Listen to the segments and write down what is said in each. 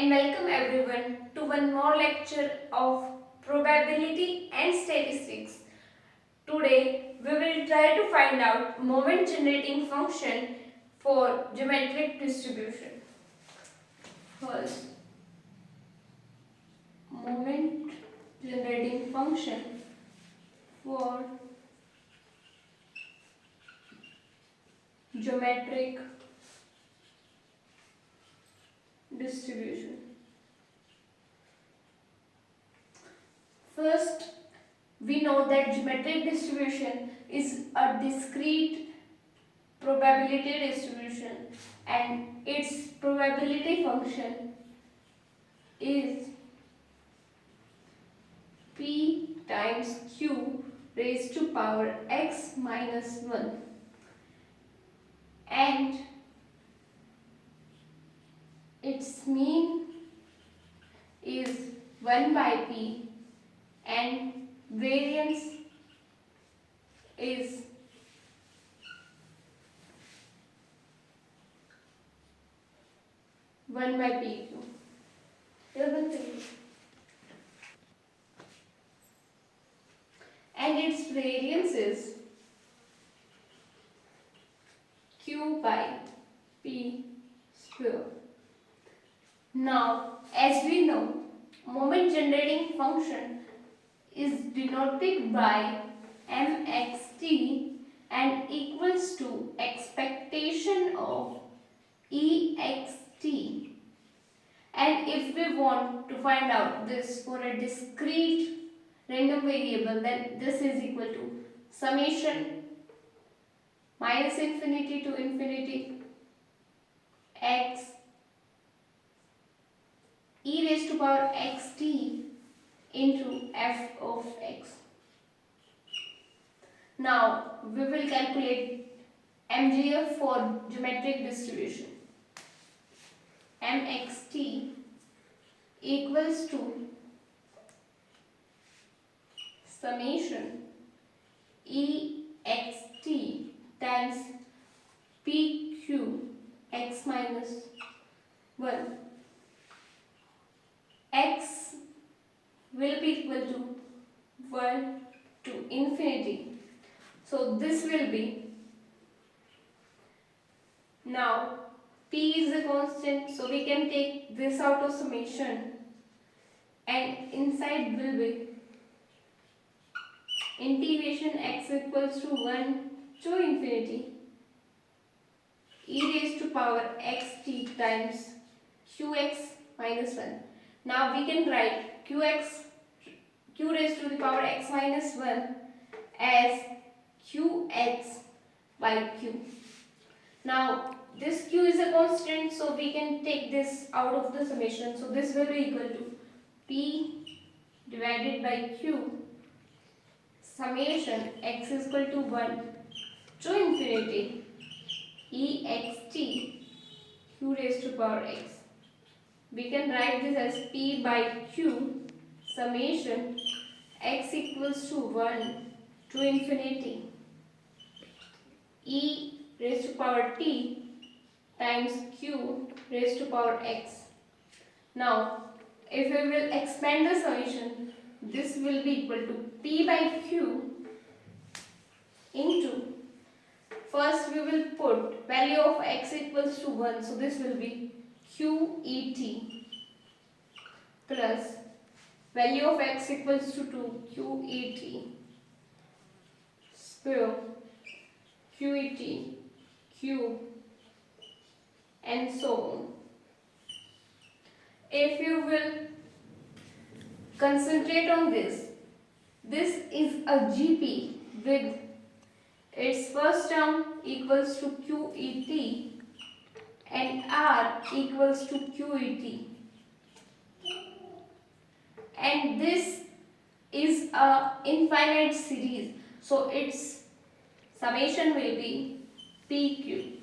and welcome everyone to one more lecture of probability and statistics. Today we will try to find out moment generating function for geometric distribution. First, moment generating function for geometric distribution. First, we know that geometric distribution is a discrete probability distribution and its probability function is p times q raised to power x minus 1 and its mean is 1 by p and variance is 1 by pq. And its variance is q by p square. Now, as we know, moment generating function is denoted by mxt and equals to expectation of ext. And if we want to find out this for a discrete random variable, then this is equal to summation minus infinity to infinity x e raised to power xt into f of x. Now we will calculate MGF for geometric distribution. mxt equals to summation ext times pq x minus 1. X will be equal to 1 to infinity. So this will be, now p is a constant, so we can take this out of summation and inside will be integration x equals to 1 to infinity e raised to power xt times qx minus 1. Now we can write q raised to the power x minus 1 as qx by q. Now this q is a constant, so we can take this out of the summation. So this will be equal to p divided by q summation x is equal to 1 to infinity ext q raised to power x. We can write this as p by q summation x equals to 1 to infinity e raised to power t times q raised to power x. Now if we will expand the summation, this will be equal to p by q into, first we will put value of x equals to 1, so this will be qet plus value of x equals to 2 qet square qet cube and so on. If you will concentrate on this, this is a GP with its first term equals to QET and R equals to QET. And this is a infinite series, so its summation will be PQ.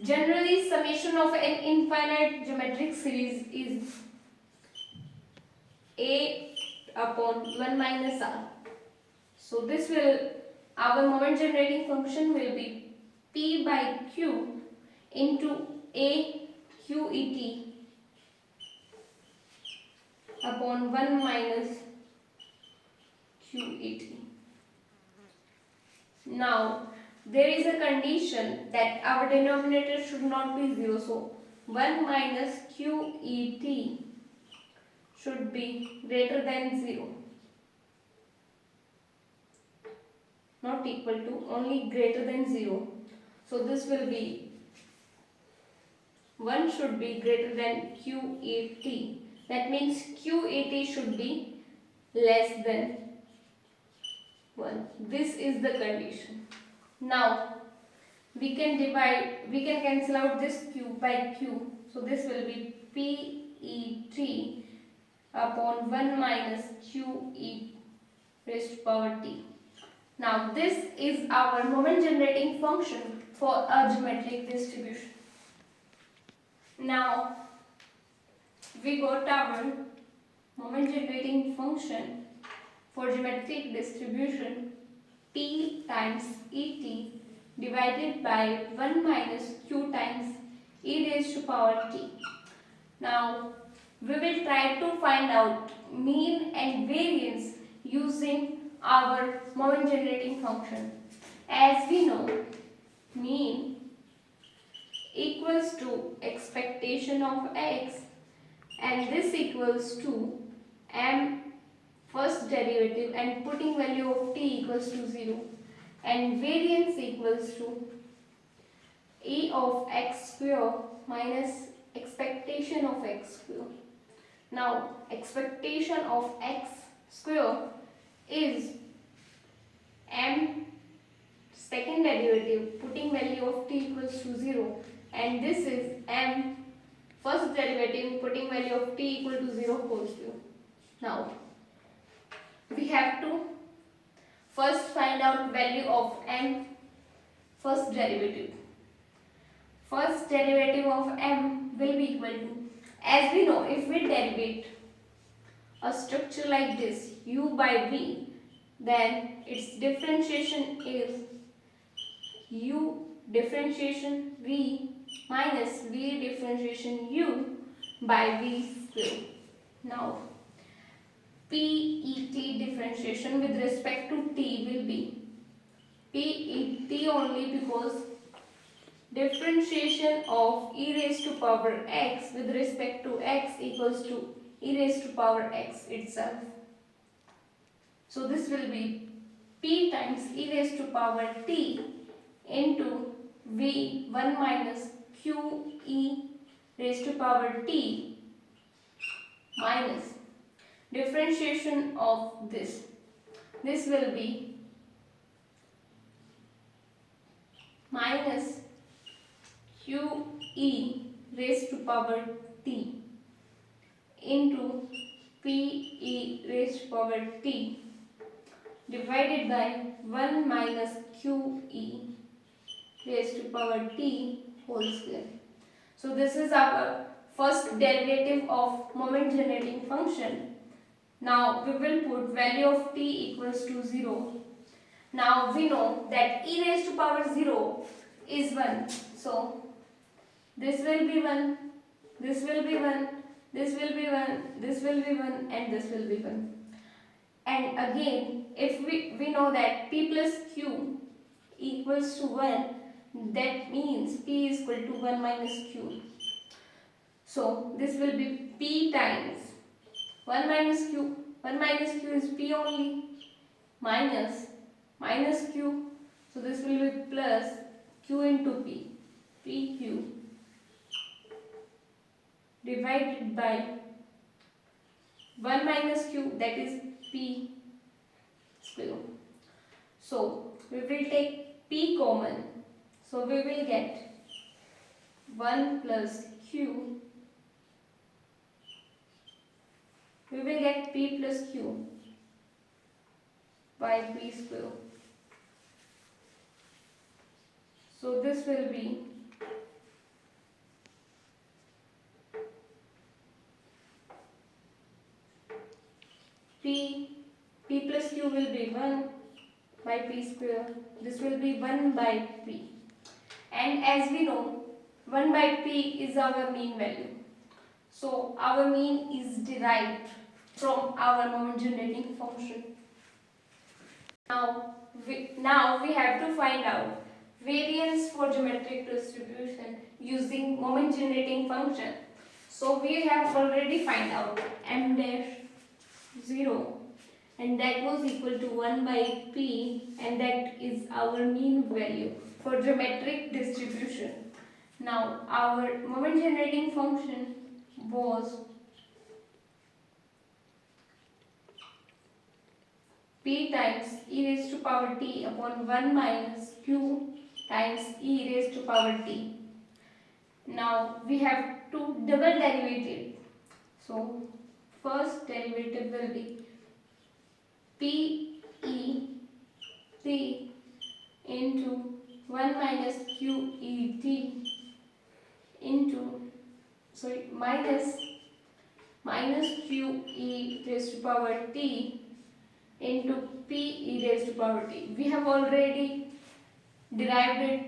Generally, summation of an infinite geometric series is A upon 1 minus R. So this will, our moment generating function will be P by Q into A QET upon 1 minus QET. Now there is a condition that our denominator should not be 0. So 1 minus QET should be greater than 0. Not equal to, only greater than 0. So this will be 1 should be greater than QET. That means QET should be less than 1. This is the condition. Now we can cancel out this Q by Q. So this will be PET upon 1 minus QE raised to power T. Now this is our moment generating function for a geometric distribution. Now we got our moment generating function for geometric distribution T times ET divided by 1 minus Q times e raised to power T. Now we will try to find out mean and variance using our moment generating function. As we know, mean equals to expectation of x, and this equals to m first derivative and putting value of t equals to 0, and variance equals to e of x square minus expectation of x square. Now expectation of x square is m second derivative putting value of t equals to 0, and this is m first derivative putting value of t equal to 0 whole square. Now we have to first find out value of m first derivative. First derivative of m will be equal to, as we know, if we derivate a structure like this u by v, then its differentiation is u differentiation v minus v differentiation u by v square. Now PET differentiation with respect to t will be PET only, because differentiation of e raised to power x with respect to x equals to e raised to power x itself. So this will be p times e raised to power t into v 1 minus q e raised to power t minus differentiation of this. This will be minus q e raised to power t into p e raised to power t divided by 1 minus q e raised to power t whole square. So this is our first derivative of moment generating function. Now we will put value of t equals to 0. Now we know that e raised to power 0 is 1. So this will be 1, this will be 1, this will be 1, this will be 1, and this will be 1. And again, if we know that p plus q equals to 1, that means p is equal to 1 minus q. So this will be p times 1 minus q. 1 minus q is p only, minus q. So this will be plus q into p, pq divided by 1 minus q, that is p square. So we will take p common. So we will get 1 plus q. We will get p plus q by p square. So this will be p plus q will be 1 by p square. This will be 1 by p. And as we know, 1 by p is our mean value. So our mean is derived from our moment generating function. Now we have to find out variance for geometric distribution using moment generating function. So we have already find out m dash 0, and that was equal to 1 by p, and that is our mean value for geometric distribution. Now our moment generating function was p times e raised to power t upon 1 minus q times e raised to power t. Now we have to double derivative. So first derivative will be p e t into 1 minus q e t into minus q e raised to power t into p e raised to power t. We have already derived it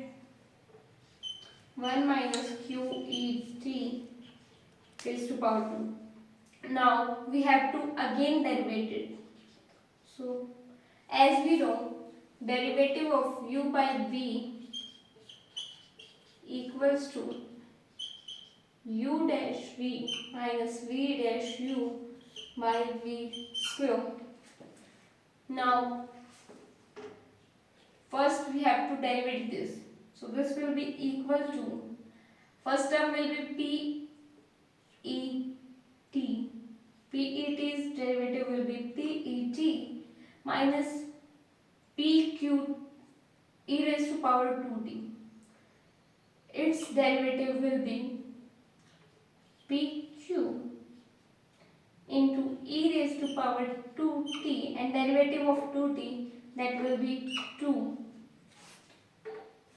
1 minus q e t raised to power 2. Now we have to again derivate it. So as we know, derivative of u by v equals to u dash v minus v dash u by v square. Now first we have to derivate this. So this will be equal to, first term will be p e t. p e t's derivative will be p e t minus p q e raised to power 2t. Its derivative will be p q into e raised to power 2t, and derivative of 2t, that will be 2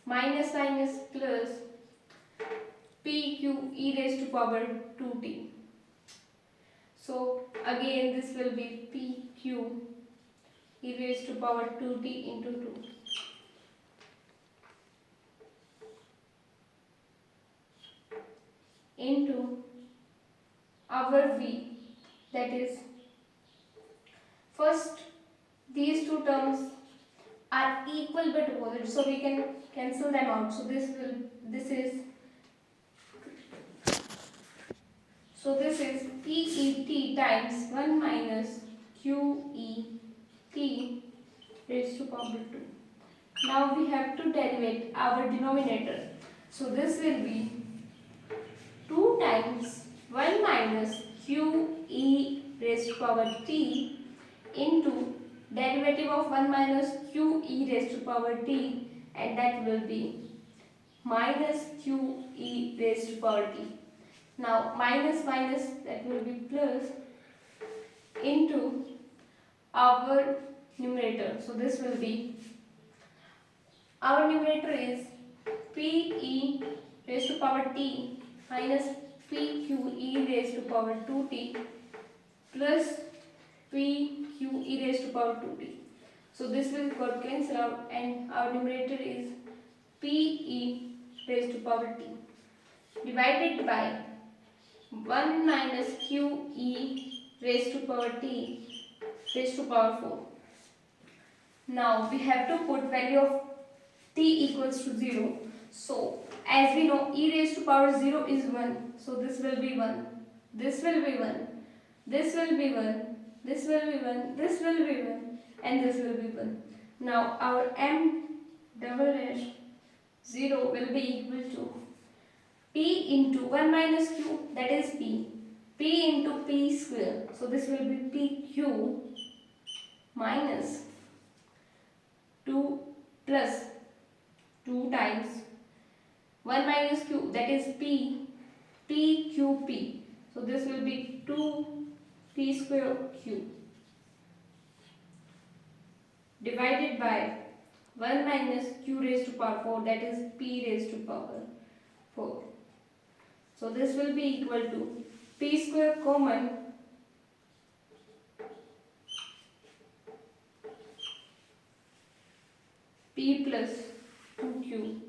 minus minus plus pq e raised to power 2t. So again this will be pq e raised to power 2t into 2 into our v, that is, first these two terms are equal but opposite, so we can cancel them out. So this is PET times 1 minus QET raised to power 2. Now we have to derivate our denominator. So this will be 2 times 1 minus QE raised to power t into derivative of 1 minus QE raised to power t, and that will be minus QE raised to power t. Now minus minus, that will be plus, into our numerator. So this will be, our numerator is PE raised to power t minus PQE raised to power 2t plus PQE raised to power 2t. So this will got cancelled out, and our numerator is PE raised to power t divided by 1 minus QE raised to power t raised to power 4. Now we have to put value of t equals to 0. So as we know, e raised to power 0 is 1. So this will be 1. This will be 1. This will be 1. This will be 1. This will be 1. And this will be 1. Now our m double dash 0 will be equal to p into 1 minus q, that is p. p into p square. So this will be pq minus 2 plus 2 times 1 minus q, that is p, pqp. So this will be 2p square q divided by 1 minus q raised to power 4, that is p raised to power 4. So this will be equal to p square common p plus 2q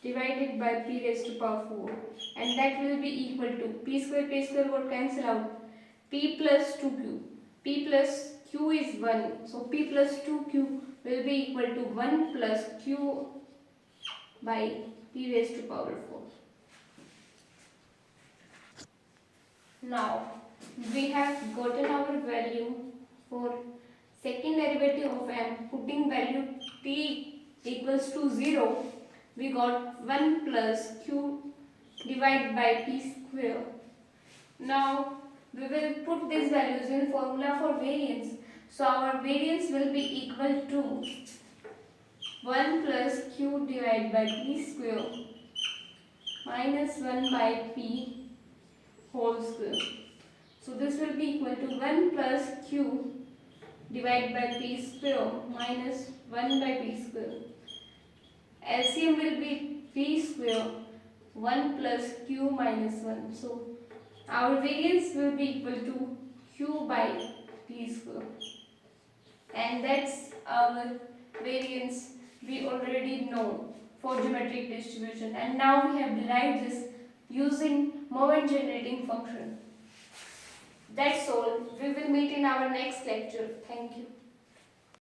divided by p raised to power 4, and that will be equal to p square would cancel out, p plus 2q. p plus q is 1, so p plus 2q will be equal to 1 plus q by p raised to power 4. Now we have gotten our value for second derivative of m. Putting value t equals to 0, we got 1 plus q divided by p square. Now we will put these values in formula for variance. So our variance will be equal to 1 plus q divided by p square minus 1 by p whole square. So this will be equal to 1 plus q divided by p square minus 1 by p square. LCM will be p square 1 plus q minus 1. So our variance will be equal to q by p square. And that's our variance we already know for geometric distribution. And now we have derived this using moment generating function. That's all. We will meet in our next lecture. Thank you.